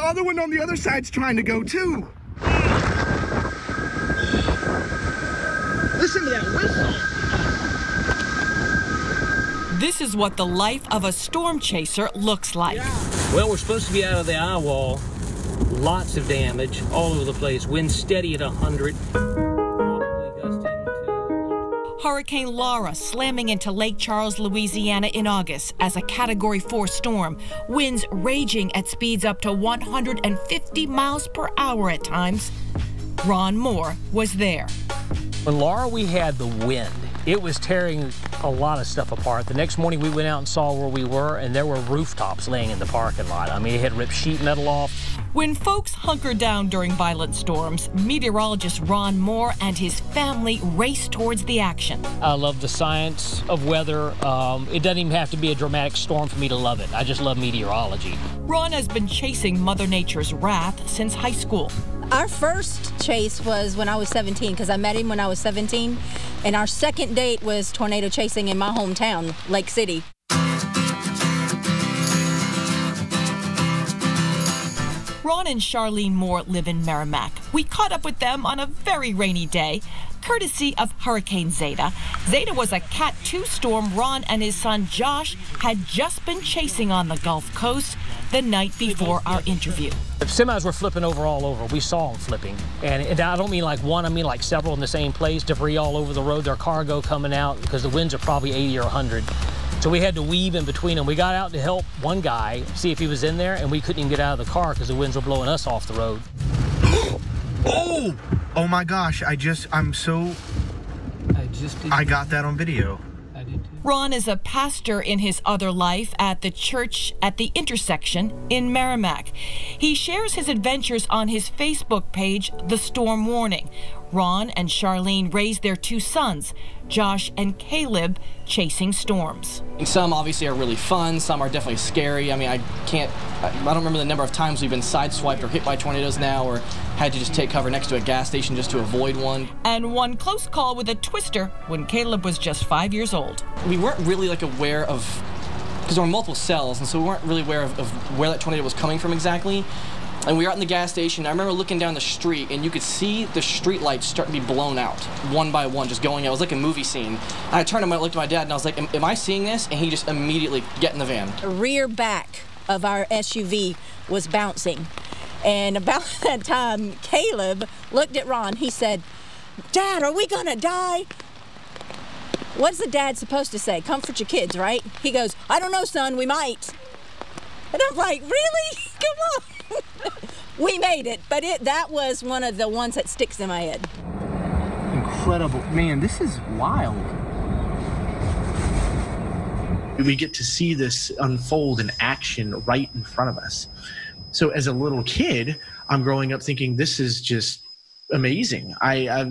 other one on the other side's trying to go too. Listen to that whistle. This is what the life of a storm chaser looks like. Well, we're supposed to be out of the eye wall. Lots of damage all over the place. Wind steady at 100. Probably gusting to... Hurricane Laura slamming into Lake Charles, Louisiana in August as a Category 4 storm. Winds raging at speeds up to 150 miles per hour at times. Ron Moore was there. When Laura, we had the wind. It was tearing a lot of stuff apart. The next morning we went out and saw where we were, and there were rooftops laying in the parking lot. I mean, it had ripped sheet metal off. When folks hunker down during violent storms, meteorologist Ron Moore and his family race towards the action. I love the science of weather. It doesn't even have to be a dramatic storm for me to love it. I just love meteorology. Ron has been chasing Mother Nature's wrath since high school. Our first chase was when I was 17, because I met him when I was 17. And our second date was tornado chasing in my hometown, Lake City. Ron and Charlene Moore live in Merrimack. We caught up with them on a very rainy day, courtesy of Hurricane Zeta. Zeta was a Cat 2 storm Ron and his son Josh had just been chasing on the Gulf Coast the night before our interview. The semis were flipping over all over. We saw them flipping. And I don't mean like one, I mean like several in the same place, debris all over the road, their cargo coming out because the winds are probably 80 or 100. So we had to weave in between them. We got out to help one guy, see if he was in there, and we couldn't even get out of the car because the winds were blowing us off the road. Oh my gosh, I got that on video. Ron is a pastor in his other life at the church at the intersection in Merrimack. He shares his adventures on his Facebook page, The Storm Warning. Ron and Charlene raised their two sons, Josh and Caleb, chasing storms. Some obviously are really fun, some are definitely scary. I mean, I don't remember the number of times we've been sideswiped or hit by tornadoes now, or had to just take cover next to a gas station just to avoid one. And one close call with a twister when Caleb was just 5 years old. We weren't really aware of, because there were multiple cells, and so we weren't really aware of where that tornado was coming from exactly. And we were out in the gas station. I remember looking down the street, and you could see the street lights start to be blown out, one by one, just going out. It was like a movie scene. And I turned and I looked at my dad, and I was like, am I seeing this? And he just immediately, get in the van. The rear back of our SUV was bouncing. And about that time, Caleb looked at Ron. He said, "Dad, are we gonna die?" What's the dad supposed to say? Comfort your kids, right? He goes, "I don't know, son, we might." And I'm like, really? Come on. We made it, but that was one of the ones that sticks in my head. Incredible. Man, this is wild. We get to see this unfold in action right in front of us. So as a little kid, I'm growing up thinking this is just amazing.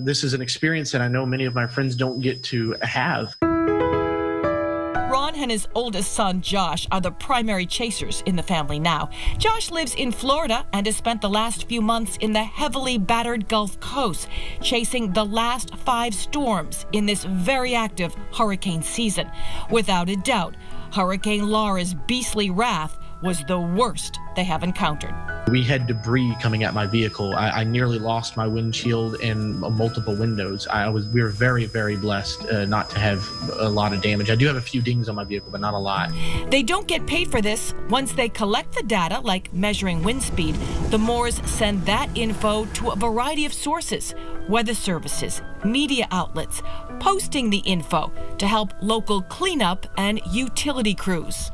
This is an experience that I know many of my friends don't get to have. Ron and his oldest son, Josh, are the primary chasers in the family now. Josh lives in Florida and has spent the last few months in the heavily battered Gulf Coast, chasing the last 5 storms in this very active hurricane season. Without a doubt, Hurricane Laura's beastly wrath was the worst they have encountered. We had debris coming at my vehicle. I nearly lost my windshield and multiple windows. We were very, very blessed not to have a lot of damage. I do have a few dings on my vehicle, but not a lot. They don't get paid for this. Once they collect the data, like measuring wind speed, the Moores send that info to a variety of sources, weather services, media outlets, posting the info to help local cleanup and utility crews.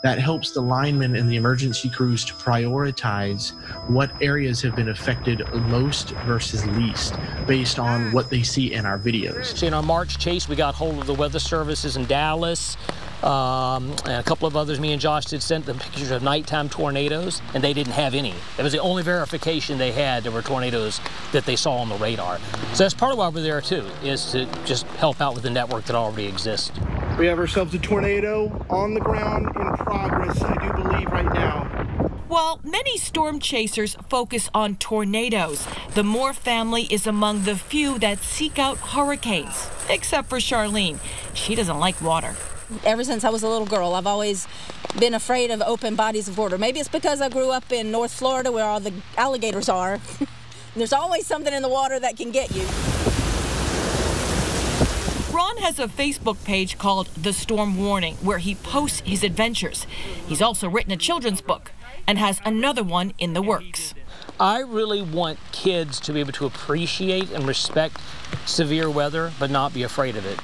That helps the linemen and the emergency crews to prioritize what areas have been affected most versus least based on what they see in our videos. So in our March chase, we got hold of the weather services in Dallas, and a couple of others. Me and Josh did send them pictures of nighttime tornadoes, and they didn't have any. That was the only verification they had. There were tornadoes that they saw on the radar. So that's part of why we're there too, is to just help out with the network that already exists. We have ourselves a tornado on the ground in progress, I do believe, right now. While many storm chasers focus on tornadoes, the Moore family is among the few that seek out hurricanes, except for Charlene. She doesn't like water. ever since I was a little girl. I've always been afraid of open bodies of water. Maybe it's because I grew up in North Florida where all the alligators are. There's always something in the water that can get you. Ron has a Facebook page called The Storm Warning, where he posts his adventures. He's also written a children's book and has another one in the works. I really want kids to be able to appreciate and respect severe weather, but not be afraid of it.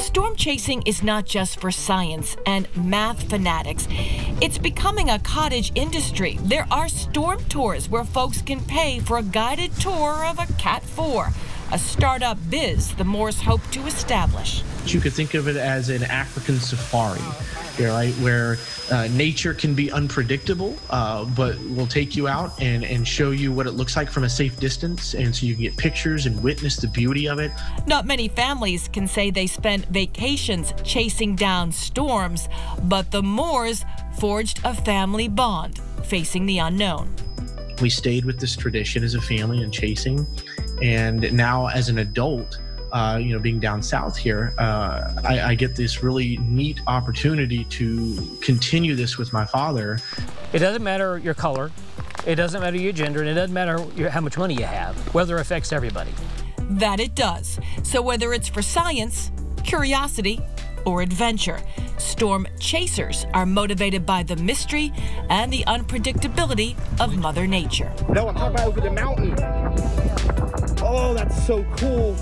Storm chasing is not just for science and math fanatics. It's becoming a cottage industry. There are storm tours where folks can pay for a guided tour of a Cat 4, a startup biz the Moores hope to establish. You could think of it as an African safari, right, where nature can be unpredictable, but will take you out and show you what it looks like from a safe distance, and so you can get pictures and witness the beauty of it. Not many families can say they spent vacations chasing down storms, but the Moores forged a family bond, facing the unknown. We stayed with this tradition as a family and chasing, and now as an adult, being down south here, I get this really neat opportunity to continue this with my father. It doesn't matter your color, it doesn't matter your gender, and it doesn't matter how much money you have. Weather affects everybody. That it does. So whether it's for science, curiosity, or adventure, storm chasers are motivated by the mystery and the unpredictability of Mother Nature. No, I'm talking about over the mountain. Oh, that's so cool.